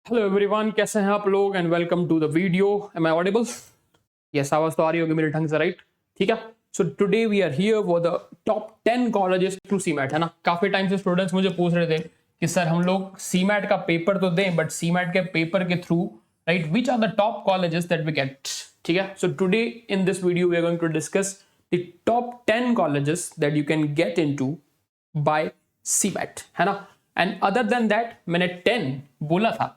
Hello everyone, कैसे हैं आप लोग and welcome to the video. Am I audible? Yes, आवाज तो आ रही होगी मेरे ढंग से, राइट? ठीक है। So today we are here for the top 10 colleges through CMAT, है ना। काफी टाइम से स्टूडेंट्स मुझे पूछ रहे थे कि सर हम लोग सीमैट का पेपर तो दें, बट सीमैट के पेपर के through, right, which are the top colleges that we get. ठीक है। So today in this video we are going to discuss the top 10 colleges that you can get into by CMAT, है ना। And other than that, मैंने 10 बोला था,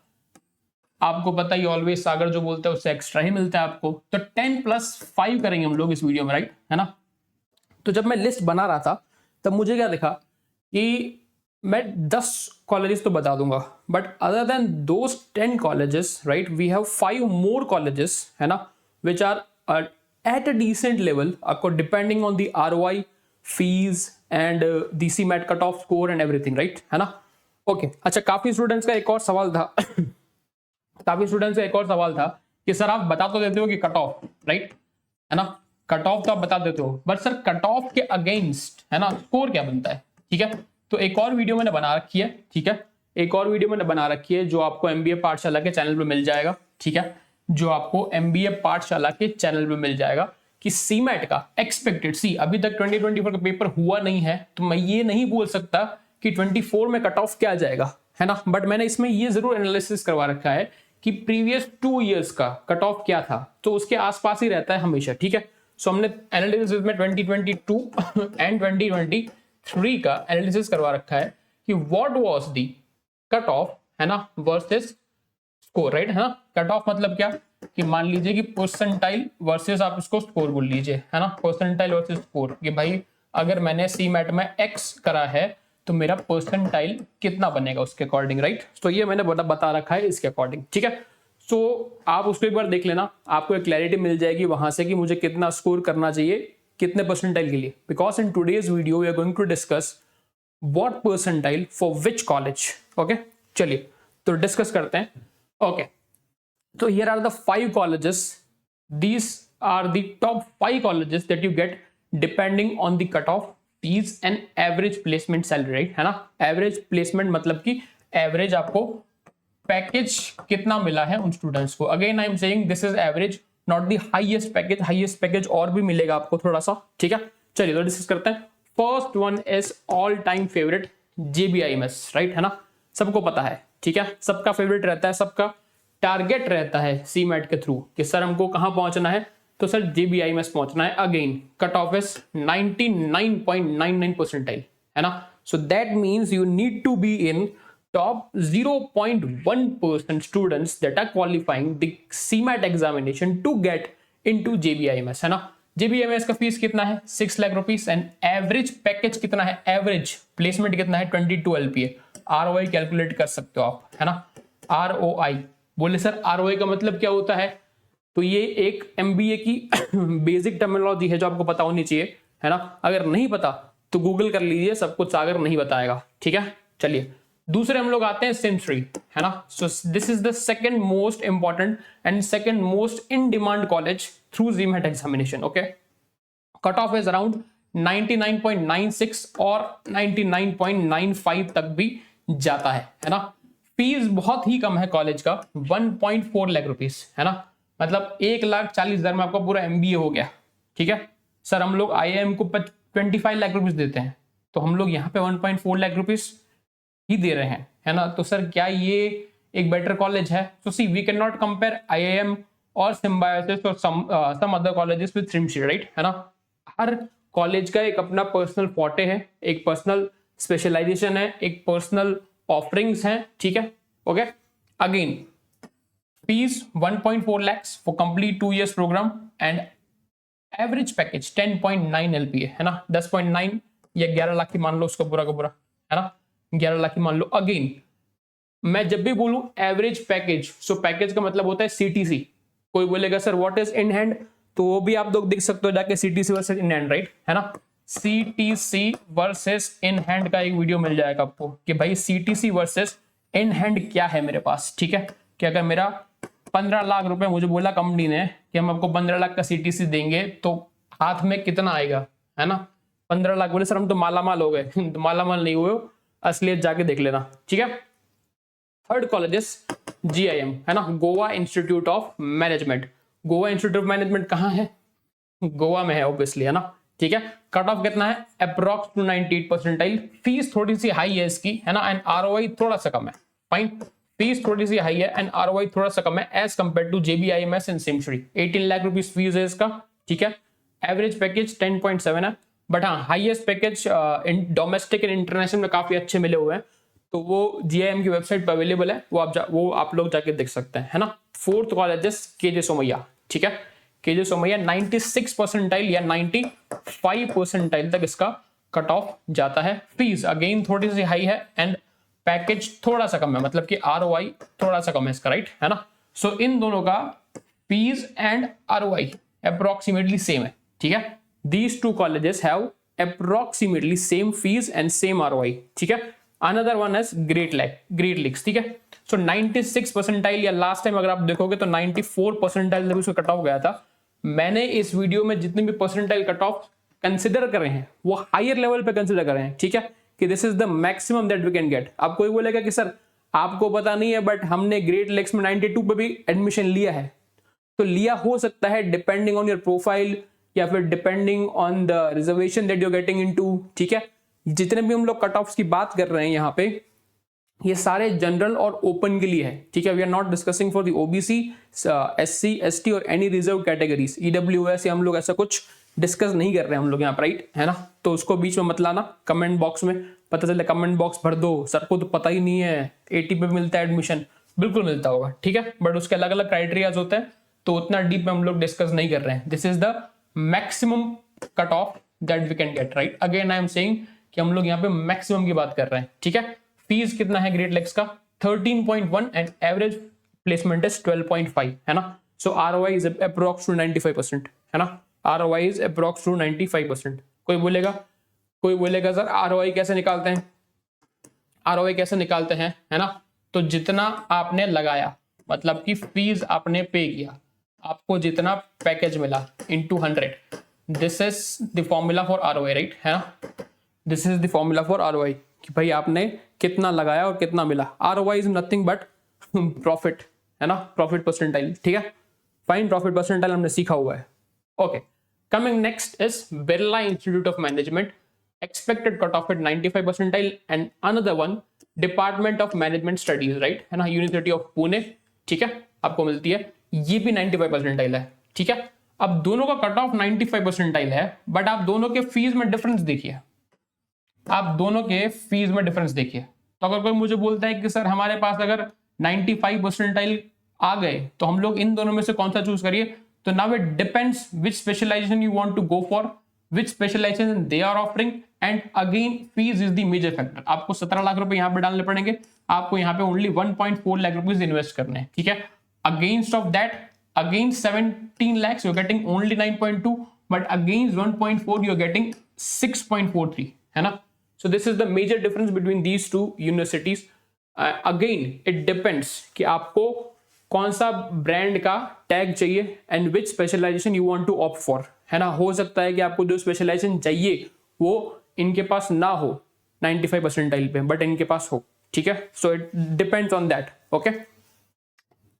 आपको पता ही always सागर जो बोलते हैं उससे एक्स्ट्रा ही मिलता है आपको, तो 10+5 करेंगे हम लोग इस वीडियो में, राइट, है ना। तो जब मैं लिस्ट बना रहा था तब मुझे क्या दिखा कि मैं 10 कॉलेजेस तो बता दूंगा, but other than those 10 colleges, right, we have 5 more colleges, है ना, which are at a decent level, आपको depending on the ROI, fees and the CMAT cut off score and everything, right, है ना। Okay, अच्छा, काफी students का एक और सवाल था काफी स्टूडेंट्स का एक और सवाल था कि सर आप बता तो देते हो कि कट ऑफ, राइट, है ना, कट ऑफ तो आप बता देते हो, बट सर कट ऑफ के अगेंस्ट, है ना, स्कोर क्या बनता है। ठीक है। तो एक और वीडियो मैंने बना रखी है, ठीक है, एक और वीडियो मैंने बना रखी है जो आपको MBA पाठशाला के चैनल पे मिल जाएगा। ठीक है, जो आपको MBA पाठशाला के चैनल पे मिल जाएगा कि सीमैट का एक्सपेक्टेड, सी अभी तक 2024 का पेपर हुआ नहीं है, तो मैं ये नहीं बोल सकता कि 24 में कट ऑफ क्या जाएगा, है ना, बट मैंने इसमें ये जरूर एनालिसिस करवा रखा है कि प्रीवियस 2 इयर्स का कट ऑफ क्या था, तो उसके आसपास ही रहता है हमेशा। ठीक है। सो हमने एनालिसिस में 2022 एंड 2023 का एनालिसिस करवा रखा है कि what was the cut off, है ना, वर्सेस स्कोर, राइट, है ना। कट ऑफ मतलब क्या कि मान लीजिए कि परसेंटाइल वर्सेस आप इसको स्कोर बोल लीजिए, है ना, परसेंटाइल वर्सेस स्कोर, कि भाई अगर मैंने सीमैट में X करा है तो मेरा परसेंटाइल कितना बनेगा उसके अकॉर्डिंग, राइट। तो ये मैंने बता रखा है इसके अकॉर्डिंग। ठीक है। सो आप उसको एक बार देख लेना, आपको एक क्लैरिटी मिल जाएगी वहां से कि मुझे कितना स्कोर करना चाहिए कितने परसेंटाइल के लिए, because in today's video we are going to discuss what percentile for which college. Okay, चलिए तो डिस्कस करते हैं। Okay, so here are the 5 colleges. These are the top 5 colleges that you get depending on the cutoff, fees and average placement salary, right, है ना। average placement मतलब कि average आपको package कितना मिला है उन स्टूडेंट्स को। Again I am saying this is average, not the highest package और भी मिलेगा आपको थोड़ा सा। ठीक है, चलिए तो डिस्कस करते हैं। First one is all time favourite JBIMS, right, है ना, सबको पता है। ठीक है, सबका फेवरेट रहता है, सबका टारगेट रहता है सीमैट के थ्रू कि सर हमको कहां पहुंचना है, तो सर JBIMS पहुंचना है। Again cut off is 99.99 percentile, है ना। So that means you need to be in top 0.1% students that are qualifying the CMAT examination to get into JBIMS, है ना। JBIMS का फीस कितना है 6 lakh rupees and average package कितना है, average placement कितना है 22 LPA। ROI कैलकुलेट कर सकते हो आप, है ना। ROI बोले सर ROI का मतलब क्या होता है, तो ये एक MBA की बेसिक टर्मिनोलॉजी है जो आपको पता होनी चाहिए, है ना। अगर नहीं पता तो गूगल कर लीजिए, सब कुछ सागर नहीं बताएगा। ठीक है, चलिए दूसरे हम लोग आते हैं सिमस्ट्री, है ना। So this is the second most important and second most in demand college through GMAT examination. Okay, cut off is around 99.96 और 99.95 तक भी जाता है ना। फीस बहुत ही कम है कॉलेज का, 1.4 लाख रुपीस, है ना, मतलब 1,40,000 में आपका पूरा MBA हो गया। ठीक है सर, हम लोग IIM को 25 लाख रुपीस देते हैं, तो हम लोग यहाँ पे 1.4 लाख रुपीस ही दे रहे हैं, है ना। तो सर क्या ये एक बेटर कॉलेज है? So see we can not compare IIM और सिम्बायोसिस और some other colleges with SIMSREE, right, है ना। हर कॉलेज का एक अपना पर्सनल फॉर्टे है, एक पर्सनल स्पेशलाइजेशन है, एक पर्सनल ऑफरिंग्स हैं। ठीक है, okay. Again fees 1.4 lakhs for complete 2 years program and average package 10.9 LPA, है ना। 10.9 या 11 लाख की मान लो उसका पूरा का पूरा, है ना, 11 लाख की मान लो। अगेन मैं जब भी बोलूं एवरेज पैकेज, सो पैकेज का मतलब होता है CTC। कोई बोलेगा sir what is in hand, तो वो भी आप लोग देख सकते हो जाके, CTC versus in hand, right, है ना। CTC वर्सेस इन हैंड का एक वीडियो मिल जाएगा आपको कि भाई CTC वर्सेस इन हैंड क्या है मेरे पास। ठीक है, कि अगर मेरा 15 लाख रुपए मुझे बोला कंपनी ने कि हम आपको 15 लाख का CTC देंगे, तो हाथ में कितना आएगा, है ना। 15 लाख बोले सर हम तो मालामाल हो गए तो मालामाल नहीं हुए, असलियत जाके देख लेना। ठीक है, थर्ड कॉलेजेस GIM है ना, Goa institute of management. Goa institute of management कहाँ है? गोवा में है ऑब्वियसली, है ना, ठीक है। कट ऑफ कितना है? Approx to 98 percentile. फीस थोड़ी सी हाई है इसकी, है ना, एंड ROI थोड़ा सा कम है। फाइन, फीस थोड़ी सी हाई है एंड ROI थोड़ा सा कम है as compare to JBIMS and SIMSREE. 18 lakh rupees fees है इसका, ठीक है। एवरेज पैकेज 10.7 है, बट हाँ highest package domestic and international में काफी अच्छे मिले हुए हैं, तो वो GIM की वेबसाइट पर अवेलेबल है, वो आप लोग जाके देख सकते हैं, है ना। फोर्थ कॉलेज KJ सोमैया, ठीक है। KJ सोमैया 96 परसेंटाइल या 95 परसेंटाइल तक इसका कट ऑफ जाता है। फीस अगेन थोड़ी सी हाई है एंड पैकेज थोड़ा सा कम है, मतलब कि ROI थोड़ा सा कम है इसका, राइट, है ना। सो इन दोनों का fees and ROI approximately same है, ठीक है। These two colleges have approximately same fees and same ROI, ठीक है। Another one is great leagues, ठीक है। सो 96 परसेंटाइल या लास्ट टाइम अगर आप देखोगे तो 94 परसेंटाइल तक उसका कट ऑफ गया था। मैंने इस वीडियो में जितने भी परसेंटाइल कट ऑफ कंसिडर करे हैं वो हायर लेवल पे कंसिडर करे हैं, ठीक है, कि this is the maximum that we can get. अब कोई बोलेगा कि सर आपको पता नहीं है, बट हमने ग्रेट लेक्स में 92 पे भी एडमिशन लिया है, तो लिया हो सकता है डिपेंडिंग ऑन योर प्रोफाइल या फिर depending on the reservation that you are getting into, ठीक है। जितने भी हम लोग कट ऑफ्स की बात कर रहे हैं यहाँ पे, ये सारे जनरल और ओपन के लिए है, ठीक है। We are not discussing for the OBC, SC, ST और एनी रिजर्व कैटेगरीज, EWS या हम लोग ऐसा कुछ डिस्कस नहीं कर रहे हैं हम लोग यहाँ पर, राइट, है ना। तो उसको बीच में मत लाना कमेंट बॉक्स में, पता चले कमेंट बॉक्स भर दो, सर को तो पता ही नहीं है 80 पे मिलता है एडमिशन, बिल्कुल मिलता होगा, ठीक है, बट उसके अलग अलग क्राइटेरियाज होते हैं, तो उतना डीप में हम लोग डिस्कस नहीं कर रहे हैं। This is the maximum cut off that we can get, right. Again I am saying कि हम लोग यहाँ पे मैक्सिमम की बात कर रहे हैं, ठीक है। फीस कितना है ग्रेट लेक्स का? 13.1 एंड एवरेज प्लेसमेंट इज 12.5, है ना। So ROI is approx to 95%, है ना। ROI is approx to 95%। कोई बोलेगा सर ROI कैसे निकालते हैं? ROI कैसे निकालते हैं, है ना। तो जितना आपने लगाया, मतलब कि फीस आपने पे किया, आपको जितना पैकेज मिला into 100, this is the formula for ROI, right, है ना। This is the formula for ROI कि भाई आपने कितना लगाया और कितना मिला। ROI is nothing but profit, है ना, प्रॉफिट परसेंटाइल, ठीक है। फाइन, प्रॉफिट परसेंटाइल हमने सीखा हुआ है। Okay, coming next is Birla institute of management, expected cut off at 95 percentile and another one department of management studies, right, है ना, यूनिवर्सिटी ऑफ पुणे, ठीक है, आपको मिलती है, ये भी 95 परसेंटाइल है, ठीक है। अब दोनों का कट ऑफ 95 परसेंटाइल है, बट आप दोनों के फीस में डिफरेंस देखिए, आप दोनों के फीस में डिफरेंस देखिए। तो अगर कोई मुझे बोलता है कि सर हमारे पास अगर 95 परसेंटाइल आ गए तो हम लोग इन दोनों में से कौन सा चूज करिए, तो now it depends which specialisation you want to go for, which specialisation they are offering, and again fees is the major factor. आपको 17 लाख रुपए यहाँ पे डालने पड़ेंगे, आपको यहाँ पे ओनली 1.4 लाख रुपीज इन्वेस्ट करने हैं, ठीक है। Against of that, against 17 lakhs you are getting only 9.2, but against 1.4 you are getting 6.43, है ना। So this is the major difference between these two universities. Again, it depends कि आपको कौन सा ब्रांड का टैग चाहिए and which specialization you want to opt for, है ना। हो सकता है कि आपको जो स्पेशलाइजेशन चाहिए वो इनके पास ना हो 95 परसेंटाइल पे, बट इनके पास हो, ठीक है। So it depends on that, okay.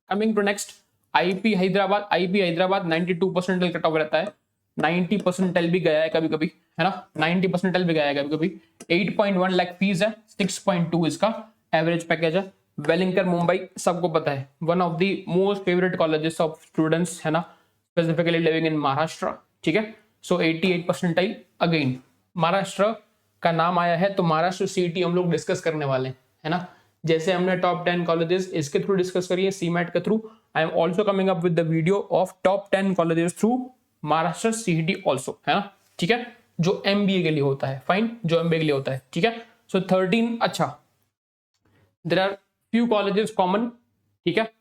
Coming to next, IP Hyderabad 92 percentile cut off रहता है, 90 परसेंटाइल भी गया है कभी कभी, है ना, 90 परसेंटाइल भी गया है कभी कभी। 8.1 लाख फीस है, 6.2 इसका एवरेज पैकेज है। वेलिंगटन मुंबई सबको पता है, one of the most favourite colleges of students, है ना, स्पेसिफिकली लिविंग इन महाराष्ट्र, ठीक है। सो 88 परसेंटाइल। अगेन महाराष्ट्र का नाम आया है तो महाराष्ट्र CET हम लोग डिस्कस करने वाले हैं, है ना। जैसे हमने टॉप 10 कॉलेजेस इसके थ्रू डिस्कस करिए, CMAT के through, I am also coming up with the video of top 10 colleges through Maharashtra CET also, है ना, ठीक है, जो MBA के लिए होता है, फाइन, जो MBA के लिए होता है, ठीक है। सो 13, अच्छा, there are few colleges common, ठीक है,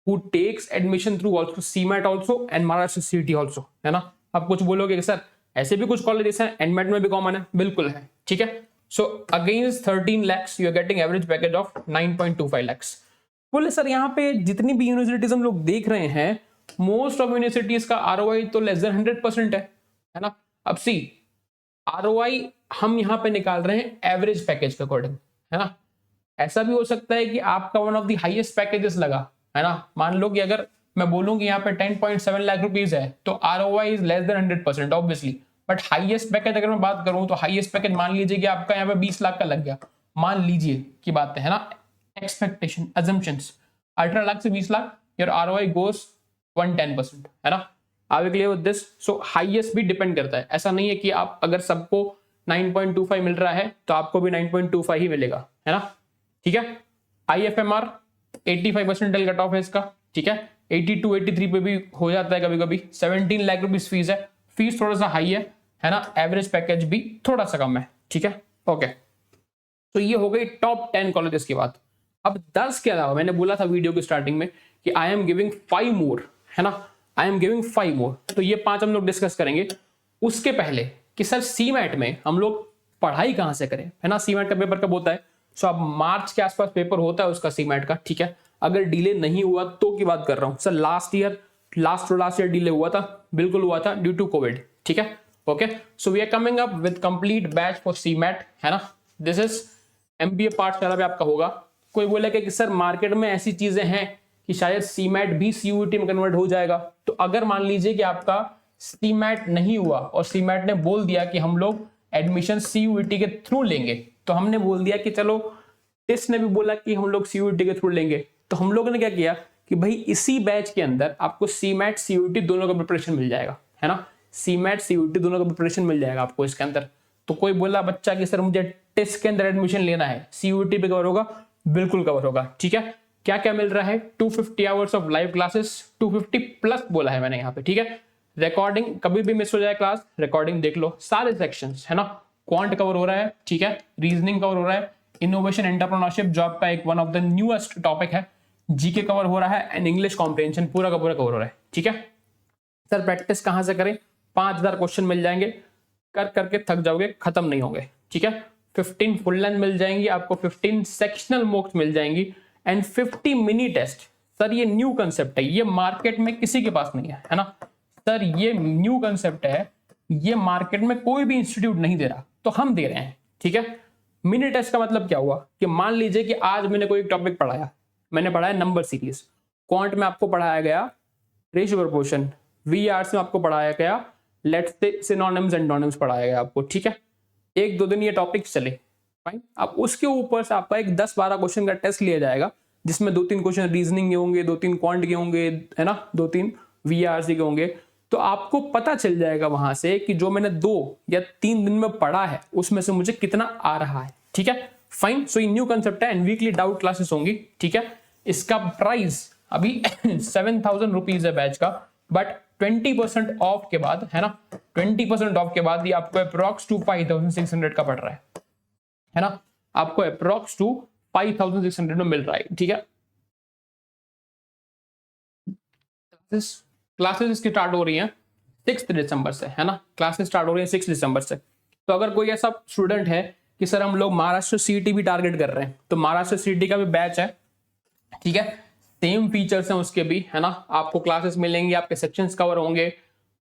who takes admission through also CMAT also and Maharashtra CET also, है ना। आप कुछ बोलोगे कि सर ऐसे भी कुछ कॉलेजेस हैं NMAT में भी कॉमन है, बिल्कुल है, ठीक है। So against 13 lakhs you are getting average package of 9.25 lakhs। बोले सर यहाँ पे जितनी भी यूनिवर्सिटीज हम लोग देख रहे हैं, मोस्ट ऑफ यूनिवर्सिटीज का ROI तो लेस देन 100% है ना। अब सी ROI हम यहाँ पे निकाल रहे हैं एवरेज पैकेज के अकॉर्डिंग, है ना। ऐसा भी हो सकता है कि आपका one of the highest packages लगा, है ना। मान लो कि अगर मैं बोलूं कि यहाँ पे 10.7 लाख रुपीज है तो ROI is less than 100% obviously. But highest package अगर मैं बात करूं तो हाईएस्ट पैकेज मान लीजिए कि आपका यहाँ पे 20 लाख का लग गया, मान लीजिए की बात है ना, एक्सपेक्टेशन अजम्पशंस 18 लाख से 20 लाख, योर ROI गोस 110%, है ना। Are we clear with this? So highest भी डिपेंड करता है, ऐसा नहीं है कि आप अगर सबको 9.25 मिल रहा है तो आपको भी 9.25 ही मिलेगा, है ना। ठीक है, IFMR 85% कट ऑफ है इसका, ठीक है, 82 83 पे भी हो जाता है कभी कभी। 17 लाख रुपीज फीस है, फीस थोड़ा सा हाई है ना। एवरेज पैकेज भी थोड़ा सा कम है, ठीक है, ओके। तो ये हो गई टॉप 10 कॉलेजेस की बात। अब 10 के अलावा मैंने बोला था वीडियो की स्टार्टिंग में कि आई एम गिविंग 5 मोर, है ना, आई एम गिविंग 5 मोर। तो ये 5 हम लोग डिस्कस करेंगे। उसके पहले कि सर सीमैट में हम लोग पढ़ाई कहां से करें, है ना। सीमैट का पेपर कब होता है? सो अब मार्च के आसपास पेपर होता है उसका सीमैट का, ठीक है। अगर डिले नहीं हुआ तो की बात कर रहा हूं सर, लास्ट ईयर डिले हुआ था, बिल्कुल हुआ था ड्यू टू कोविड, ठीक है, okay. So we are coming up with complete batch for CMAT, है ना। दिस इज MBA पाठशाला पे आपका होगा। कोई बोलेगा कि सर मार्केट में ऐसी चीजें हैं कि शायद सीमैट भी CUET में कन्वर्ट हो जाएगा। तो अगर मान लीजिए कि आपका सीमैट नहीं हुआ और सीमैट ने बोल दिया कि हम लोग एडमिशन CUET के थ्रू लेंगे, तो हमने बोल दिया कि चलो, टेस्ट ने भी बोला कि हम लोग CUET के थ्रू लेंगे, तो हम लोगों ने क्या किया कि भाई इसी बैच के अंदर आपको सीमैट CUET दोनों का प्रिपरेशन मिल जाएगा, है ना। सीमैट CUET दोनों का प्रिपरेशन मिल जाएगा आपको इसके अंदर। तो कोई बोला बच्चा कि सर मुझे टेस्ट के अंदर एडमिशन लेना है, CUET पे कवर होगा, बिल्कुल कवर होगा, ठीक है। क्या क्या मिल रहा है? 250 hours of live classes, 250 plus बोला है मैंने यहाँ पे, ठीक है। रिकॉर्डिंग, कभी भी मिस हो जाए क्लास, रिकॉर्डिंग देख लो, सारे सेक्शंस, है ना। क्वांट कवर हो रहा है, ठीक है, रीजनिंग कवर हो रहा है, इनोवेशन एंटरप्रेन्योरशिप जो आपका एक one of the newest topic है, जीके कवर हो रहा है, एंड इंग्लिश कॉम्प्रिहेंशन पूरा का पूरा कवर हो रहा है, ठीक है। सर प्रैक्टिस कहां से करें? 5000 क्वेश्चन मिल जाएंगे, कर करके थक जाओगे, खत्म नहीं होंगे, ठीक है। 15 फुल लेंथ मिल जाएंगी आपको, 15 सेक्शनल मॉक्स मिल जाएंगी, एंड 50 मिनी टेस्ट। सर ये न्यू कंसेप्ट है, ये मार्केट में किसी के पास नहीं है ना सर, ये न्यू कंसेप्ट है, ये मार्केट में कोई भी इंस्टीट्यूट नहीं दे रहा, तो हम दे रहे हैं, ठीक है। मिनी टेस्ट का मतलब क्या हुआ कि मान लीजिए कि आज मैंने कोई टॉपिक पढ़ाया, मैंने पढ़ाया नंबर सीरीज, क्वांट में आपको पढ़ाया गया रेशियो प्रोपोर्शन, VRs में आपको पढ़ाया गया लेट्स से सिनोनिम्स एंटोनिम्स पढ़ाया गया आपको, ठीक है। 1-2 दिन ये टॉपिक चले, फाइन। अब उसके ऊपर से आपका एक 10-12 क्वेश्चन का टेस्ट लिया जाएगा, जिसमें 2-3 क्वेश्चन रीजनिंग के होंगे, 2-3 क्वांट के होंगे, है ना, 2-3 VRC के होंगे। तो आपको पता चल जाएगा वहां से कि जो मैंने 2 या 3 दिन में पढ़ा है उसमें से मुझे कितना आ रहा है, ठीक है, फाइन। सो ये न्यू कंसेप्ट है, एंड वीकली डाउट क्लासेस होंगी, ठीक है। इसका प्राइस अभी 7000 रुपीज है बैच का, बट 20% ऑफ के बाद, है ना, 20% ऑफ के बाद ये आपको अप्रोक्स टू 5600 का पड़ रहा है ना, आपको अप्रोक्स टू 5600 में मिल रहा है, ठीक है। क्लासेस इसकी स्टार्ट हो रही हैं 6 दिसंबर से, है ना, क्लासेस स्टार्ट हो रही हैं 6 दिसंबर से। तो अगर कोई ऐसा स्टूडेंट है कि सर हम लोग महाराष्ट्र CET भी टारगेट कर रहे हैं, तो महाराष्ट्र CET का भी बैच है, ठीक है। सेम फीचर्स हैं उसके भी, है ना, आपको क्लासेस मिलेंगी, आपके सेक्शंस कवर होंगे,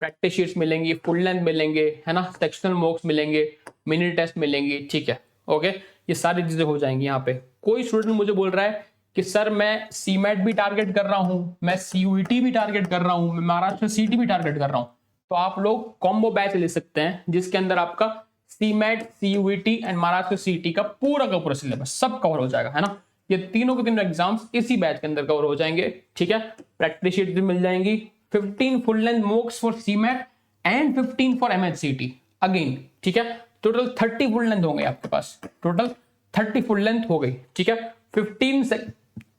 प्रैक्टिस शीट्स मिलेंगी, फुल लेंथ मिलेंगे, है ना, सेक्शनल मॉक्स मिलेंगे, मिनी टेस्ट मिलेंगी, ठीक है, ओके। ये सारी चीजें हो जाएंगी यहाँ पे। कोई स्टूडेंट मुझे बोल रहा है कि सर मैं सीमैट भी टारगेट कर रहा हूं, मैं CUET भी टारगेट कर रहा हूं, मैं महाराष्ट्र CET भी टारगेट कर रहा हूं, तो आप लोग कॉम्बो बैच ले सकते हैं, जिसके अंदर आपका CMAT, CUET and Maharashtra CET का पूरा सिलेबस सब कवर हो जाएगा, है ना। ये तीनों के तीनों एग्जाम्स इसी बैच के अंदर कवर हो जाएंगे, ठीक है। प्रैक्टिस शीट भी मिल जाएंगी, 15 full length मॉक्स for CMAT and 15 for MHCT again, ठीक है। टोटल 30 फुल लेंथ होंगे आपके पास, टोटल 30 फुल लेंथ हो गई, ठीक है। 15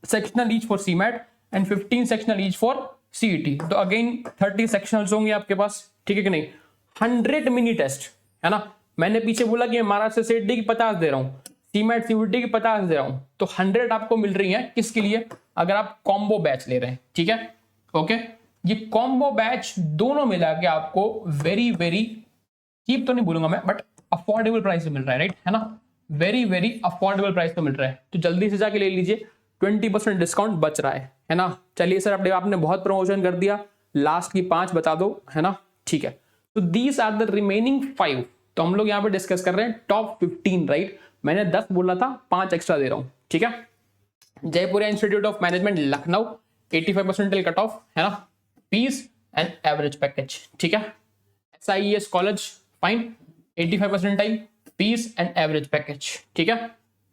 sectional each for CMAT and 15 sectional each for CET, तो अगेन 30 सेक्शनल्स होंगे आपके पास, ठीक है कि नहीं। 100 मिनी टेस्ट, है ना, मैंने पीछे बोला कि महाराष्ट्र CET की 50 दे रहा हूं, सीमैट CUET की 50 दे रहा हूं, तो 100 आपको मिल रही है, किसके लिए? अगर आप कॉम्बो बैच ले रहे हैं, ठीक है, ओके। ये कॉम्बो बैच दोनों मिला के आपको वेरी वेरी चीप तो नहीं बोलूंगा मैं, बट अफोर्डेबल प्राइस पे मिल रहा है, राइट, है ना, वेरी वेरी अफोर्डेबल प्राइस पे मिल रहा है, तो जल्दी से जाके ले लीजिए, 20% डिस्काउंट बच रहा है ना। चलिए सर आपने बहुत प्रमोशन कर दिया, लास्ट की 5 बता दो, है ना, ठीक है। तो दीज आर द रिमेनिंग 5, तो हम लोग यहाँ पे डिस्कस कर रहे हैं टॉप 15, राइट। मैंने 10 बोला था, 5 एक्स्ट्रा दे रहा हूं, ठीक है। Jaipur institute of management Lucknow 85 percentile cut of है ना, फीस एंड एवरेज पैकेज, ठीक है। SIES college fine 85 percentile fees and average package, ठीक है।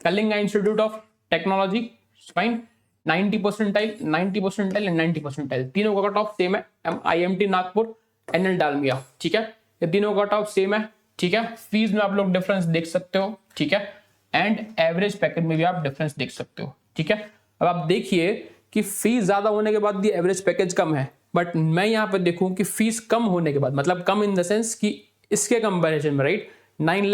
Kalinga institute of technology fine 90 percentile 90 percentile and 90 percentile, तीनों का कट ऑफ सेम है। IMT नागपुर, NL डालमिया, ठीक है, ये तीनों का कट ऑफ सेम है, ठीक है। फीस में आप लोग डिफरेंस देख सकते हो, ठीक है, एंड एवरेज पैकेज में भी आप डिफरेंस देख सकते हो, ठीक है। अब आप देखिए कि फीस ज्यादा होने के बाद भी एवरेज पैकेज कम है, बट मैं यहाँ पे देखूं कि फीस कम होने के बाद, मतलब कम इन द सेंस कि इसके कंपैरिजन में, राइट, 9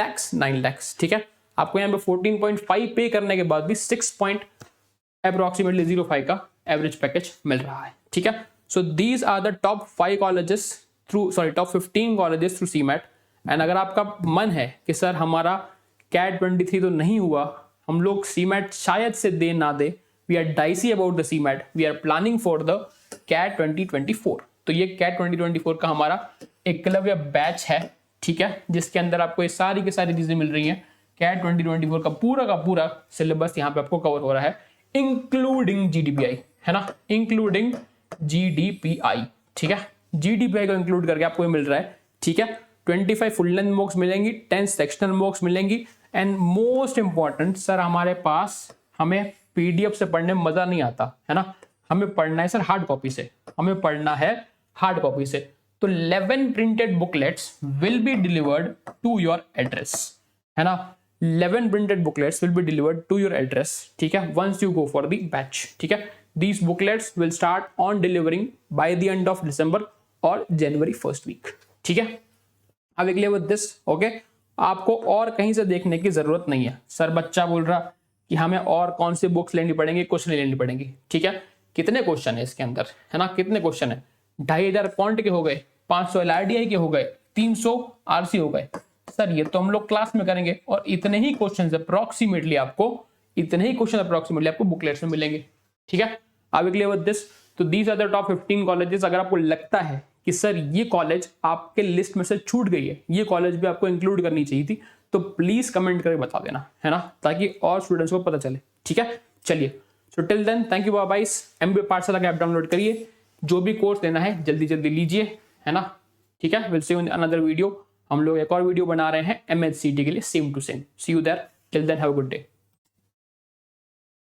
लाख, ठीक है, आपको यहाँ पे 14.5 पे करने के बाद भी 6.05 का एवरेज पैकेज मिल रहा है, ठीक है। So these are the top 5 colleges through, sorry top 15 colleges through CMAT. And अगर आपका मन है कि सर हमारा कैट 23 तो नहीं हुआ, हम लोग सीमैट शायद से दे ना दे, we are dicey about the CMAT, we are planning for the CAT 2024, तो ये कैट 2024 का हमारा एकलव्य बैच है, ठीक है, जिसके अंदर आपको ये सारी की सारी चीजें मिल रही हैं। कैट 2024 का पूरा सिलेबस यहाँ पे आपको कवर हो रहा है, इंक्लूडिंग GDPI, है ना, इंक्लूडिंग GDPI, ठीक है, GDPI को इंक्लूड करके आपको ये मिल रहा है, ठीक है। 25 फुल लेंथ मॉक्स मिलेंगी, 10 सेक्शनल मॉक्स मिलेंगी, एंड मोस्ट इंपॉर्टेंट सर हमारे पास, हमें PDF से पढ़ने में मजा नहीं आता, है ना, हमें पढ़ना है सर हार्ड कॉपी से, हमें पढ़ना है हार्ड कॉपी से। तो 11 printed booklets will be delivered to your address, है ना, 11 printed booklets will be delivered to your address, ठीक है, once you go for the batch, ठीक है। These booklets will start on delivering by the end of December और January first week, ठीक है। अब क्लियर विद दिस, ओके। आपको और कहीं से देखने की जरूरत नहीं है। सर बच्चा बोल रहा कि हमें और कौन सी बुक्स लेनी पड़ेंगी, कुछ नहीं लेनी पड़ेंगी, ठीक है। कितने क्वेश्चन है इसके अंदर, है ना, कितने क्वेश्चन है, 2500 क्वांट के हो गए, 500 LRDI के हो गए, 300 RC हो गए। सर ये तो हम लोग क्लास में करेंगे, और इतने ही क्वेश्चन अप्रोक्सीमेटली आपको, बुकलेट्स में मिलेंगे, ठीक है। अब क्लियर विद दिस, तो these are the top 15 colleges. अगर आपको लगता है कि सर ये कॉलेज आपके लिस्ट में से छूट गई है, ये कॉलेज भी आपको इंक्लूड करनी चाहिए थी, तो प्लीज कमेंट करके बता देना, है ना, ताकि और स्टूडेंट्स को पता चले, ठीक है। चलिए, so till then thank you bye, MBA Pathshala का ऐप डाउनलोड करिए, जो भी कोर्स लेना है जल्दी जल्दी लीजिए, है ना, ठीक है। Will see you in another video. हम लोग एक और वीडियो बना रहे हैं MHCT के लिए, same to same. See you there, till then have a good day.